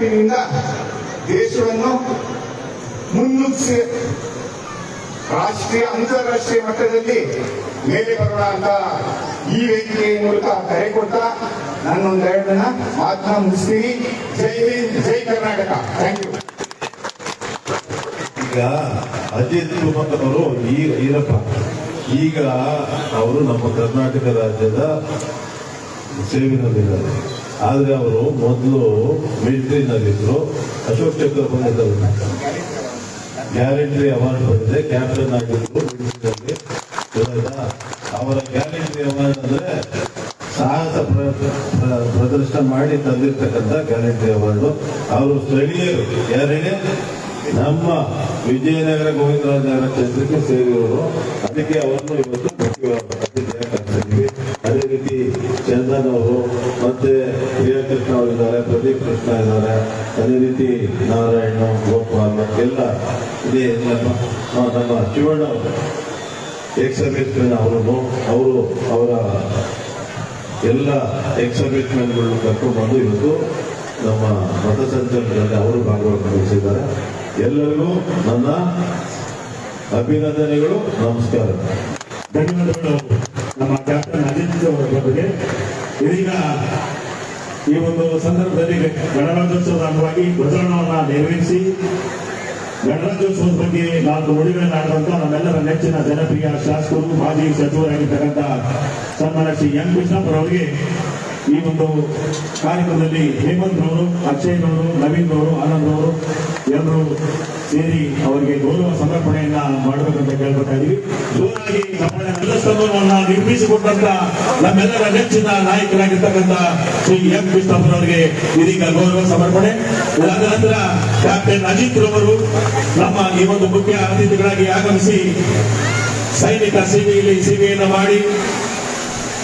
ಒಗ್ಗಟ್ಟಿನಿಂದ ದೇಶವನ್ನು ಮುನ್ನುಗ್ಗಿಸಿ ರಾಷ್ಟ್ರೀಯ ಅಂತಾರಾಷ್ಟ್ರೀಯ ಮಟ್ಟದಲ್ಲಿ ಮೇಲೆ ಬರೋಣ ಅಂತ ಈ ವೇದಿಕೆಯ ಮೂಲಕ ಕರೆ ಕೊಡ್ತಾ ನಾನೊಂದೆರಡು ಜನ ಮಾತನ್ನ ಮುಗಿಸ್ತೀನಿ. ಜೈ ಹಿಂದ್, ಜೈ ಕರ್ನಾಟಕ. Thank you. ಈಗ ಅಜಿತ್ ಕುಮಾರ್ ಅವರು ಈರಪ್ಪ ಈಗ ಅವರು ನಮ್ಮ ಕರ್ನಾಟಕ ರಾಜ್ಯದ ಸೇವೆನಲ್ಲಿದ್ದಾರೆ. ಆದ್ರೆ ಅವರು ಮೊದಲು ಮಿಲಿಟರಿನಲ್ಲಿದ್ರು. ಅಶೋಕ್ ಚಕ್ರ ಬಂದಿದ್ದಾರೆ, ಗ್ಯಾರಂಟಿ ಅವಾರ್ಡ್ ಬಂದಿದೆ, ಕ್ಯಾಪ್ಟನ್ ಆಗಿದ್ರು ಮಿಲಿಟರಿನಲ್ಲಿ. ಅವರ ಗ್ಯಾರಂಟಿ ಅವಾರ್ಡ್ ಅಂದ್ರೆ ಸಾಹಸ ಪ್ರದರ್ಶನ ಮಾಡಿ ತಂದಿರ್ತಕ್ಕಂಥ ಗ್ಯಾರಂಟಿ ಅವಾರ್ಡ್. ಅವರು ಸ್ಥಳೀಯರು ಯಾರಿಗೆ ನಮ್ಮ ವಿಜಯನಗರ ಗೋವಿಂದರಾಜನಗರ ಕ್ಷೇತ್ರಕ್ಕೆ ಸೇರಿರೋರು. ಅದಕ್ಕೆ ಅವರನ್ನು ಇವತ್ತು ಮುಖ್ಯ ಅತಿಥಿಯಾಗಿ ಕರೆಸಿದ್ದೀವಿ. ಅದೇ ರೀತಿ ಚಂದನ್ ಅವರು ಮತ್ತೆ ಪ್ರಿಯಕೃಷ್ಣ ಅವರಿದ್ದಾರೆ, ಪ್ರದೀಪ್ ಕೃಷ್ಣ ಇದ್ದಾರೆ, ಅದೇ ರೀತಿ ನಾರಾಯಣ ಗೋಪಾಲ್ ಎಲ್ಲ ಇದೇ ನಮ್ಮ ಶಿವಣ್ಣ ಅವರು ಎಕ್ಸರ್ವಿಸ್ಮೆನ್ ಅವರು ಅವರ ಎಲ್ಲ ಎಕ್ಸರ್ವಿಸ್ಮೆನ್ಗಳನ್ನು ಕರ್ಕೊಂಡು ಬಂದು ಇವತ್ತು ನಮ್ಮ ಮತಸಂಚಲನದಲ್ಲಿ ಅವರು ಭಾಗವಹಿಸಿದ್ದಾರೆ. ಎಲ್ಲರಿಗೂ ನನ್ನ ಅಭಿನಂದನೆಗಳು, ನಮಸ್ಕಾರ. ಧನ್ಯವಾದಗಳು ನಮ್ಮ ಕ್ಯಾಪ್ಟನ್ ಅಜಿತ್ ಅವರ ಬಗ್ಗೆ. ಇದೀಗ ಈ ಒಂದು ಸಂದರ್ಭದಲ್ಲಿ ಗಣರಾಜ್ಯೋತ್ಸವದ ಅಂಗವಾಗಿ ಧ್ವಜಾರೋಹಣವನ್ನು ನೆರವೇರಿಸಿ ಗಣರಾಜ್ಯೋತ್ಸವದ ಬಗ್ಗೆ 4 ನುಡಿಗಳನ್ನು ಆಡುವಂತ ನಮ್ಮೆಲ್ಲರ ನೆಚ್ಚಿನ ಜನಪ್ರಿಯ ಶಾಸಕರು, ಮಾಜಿ ಸಚಿವರಾಗಿರ್ತಕ್ಕಂಥ ಸನ್ಮಾನ್ಯ ಶ್ರೀ ಎಂ ಕೃಷ್ಣಪ್ಪರವರಿಗೆ ಈ ಒಂದು ಕಾರ್ಯಕ್ರಮದಲ್ಲಿ ಹೇಮಂತ್ ಅವರು, ಅಕ್ಷಯ್ ಅವರು, ನವೀನ್ ಅವರು, ಆನಂದ್ ಅವರು ಎಲ್ಲರೂ ಸೇರಿ ಅವರಿಗೆ ಗೌರವ ಸಮರ್ಪಣೆಯನ್ನ ಮಾಡಬೇಕಂತ ಕೇಳ್ಕೊತಾ ಇದೀವಿ. ಜೋರಾಗಿ ಸ್ತಂಭವನ್ನ ನಿರ್ಮಿಸಿಕೊಟ್ಟಂತ ನಮ್ಮೆಲ್ಲರ ನೆಚ್ಚಿನ ನಾಯಕರಾಗಿರ್ತಕ್ಕಂಥ ಶ್ರೀ ಎಂ ಕೃಷ್ಣಪ್ಪರವರಿಗೆ ಇದೀಗ ಗೌರವ ಸಮರ್ಪಣೆ. ಇದಾದ ನಂತರ ಕ್ಯಾಪ್ಟನ್ ಅಜಿತ್ ರವರು ನಮ್ಮ ಈ ಒಂದು ಮುಖ್ಯ ಅತಿಥಿಗಳಾಗಿ ಆಗಮಿಸಿ ಸೈನಿಕ ಸೇವೆಯನ್ನು ಮಾಡಿ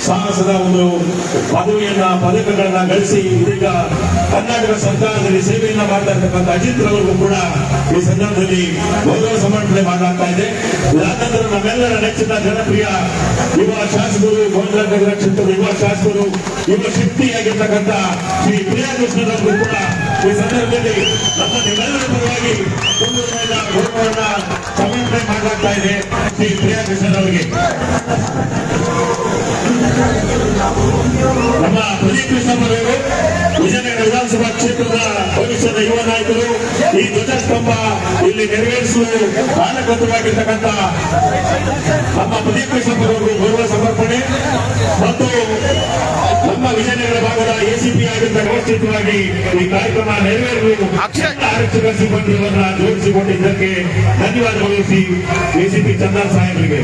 ಸಾಹಸದ ಒಂದು ಪದಕಗಳನ್ನ ಗಳಿಸಿ ಇದೀಗ ಕರ್ನಾಟಕ ಸರ್ಕಾರದಲ್ಲಿ ಸೇವೆಯನ್ನ ಮಾಡ್ತಾ ಇರ್ತಕ್ಕಂಥ ಅಜಿತ್ ರವರಿಗೂ ಕೂಡ ಈ ಸಂದರ್ಭದಲ್ಲಿ ಗೌರವ ಸಮರ್ಪಣೆ ಮಾಡಲಾಗ್ತಾ ಇದೆ. ಇದಾದ ನಂತರ ನಮ್ಮೆಲ್ಲರ ನೆಚ್ಚಿನ ಜನಪ್ರಿಯ ಯುವ ಶಾಸಕರು, ಗೋವಿಂದರಾಜನಗರ ಕ್ಷೇತ್ರದ ಯುವ ಶಾಸಕರು, ಯುವ ಶಕ್ತಿಯಾಗಿರ್ತಕ್ಕಂಥ ಶ್ರೀ ಪ್ರಿಯಕೃಷ್ಣರವರು ಕೂಡ ಈ ಸಂದರ್ಭದಲ್ಲಿ ನಮ್ಮ ನಿಮ್ಮೆಲ್ಲರ ಪರವಾಗಿ ಗೌರವವನ್ನ ಸಮರ್ಪಣೆ ಮಾಡಲಾಗ್ತಾ ಇದೆ ಶ್ರೀ ಪ್ರಿಯಕೃಷ್ಣರವರಿಗೆ. ನಮ್ಮ ಪ್ರದೀಪ್ ಕೃಷ್ಣಪ್ಪರವರು ವಿಜಯನಗರ ವಿಧಾನಸಭಾ ಕ್ಷೇತ್ರದ ಭವಿಷ್ಯದ ಯುವ ನಾಯಕರು. ಈ ಧ್ವಜಸ್ತಂಭ ಇಲ್ಲಿ ನೆರವೇರಿಸಲು ಕಾರಣಕರ್ತವಾಗಿರ್ತಕ್ಕಂಥ ನಮ್ಮ ಪ್ರದೀಪ್ ಕೃಷ್ಣಪ್ಪರವರು ಗೌರವ ಸಮರ್ಪಣೆ ಮತ್ತು ನಮ್ಮ ವಿಜಯನಗರ ಭಾಗದ ಎಸಿಪಿ ಆಗಿದ್ದ ವ್ಯವಸ್ಥಿತವಾಗಿ ಈ ಕಾರ್ಯಕ್ರಮ ನೆರವೇರಲು ಆರಕ್ಷಕ ಸಿಬ್ಬಂದಿಯವರನ್ನ ಜೋಡಿಸಿಕೊಂಡಿದ್ದಕ್ಕೆ ಧನ್ಯವಾದಗಳು ಶ್ರೀ ಎಸಿಪಿ ಚಂದನ್ ಸಾಹೇಬರಿಗೆ.